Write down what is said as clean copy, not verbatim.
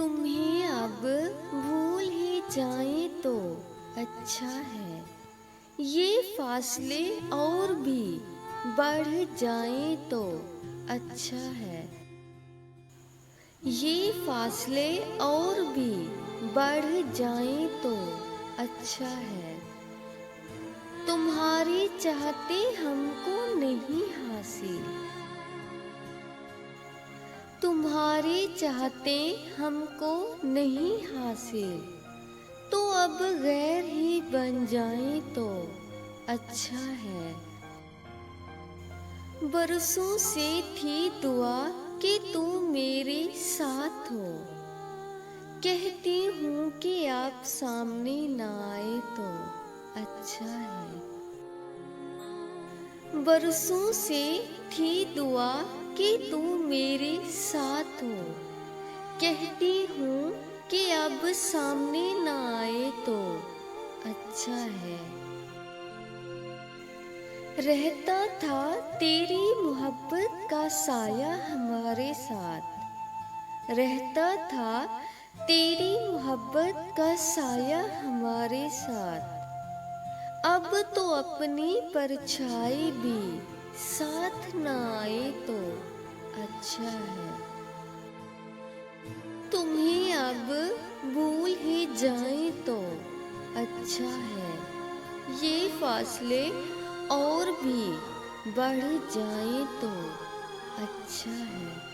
तुम्हें अब भूल ही जाएं तो अच्छा है। ये फासले और भी बढ़ जाएं तो अच्छा है। ये फासले और भी बढ़ जाएं तो अच्छा है। तुम्हारे चाहते हमको नहीं हासिल, तुम्हारे चाहते हमको नहीं हासिल, तो अब गैर ही बन जाए तो अच्छा है। बरसों से थी दुआ कि तू मेरे साथ हो, कहती हूँ कि आप सामने ना आए तो अच्छा है। बरसों से थी दुआ कि तू मेरे साथ हो, कहती हूँ कि अब सामने ना आए तो अच्छा है। रहता था तेरी मोहब्बत का साया हमारे साथ, रहता था तेरी मोहब्बत का साया हमारे साथ, अब तो अपनी परछाई भी साथ ना आए तो अच्छा है। तुम्हें अब भूल ही जाए तो अच्छा है। ये फासले और भी बढ़ जाए तो अच्छा है।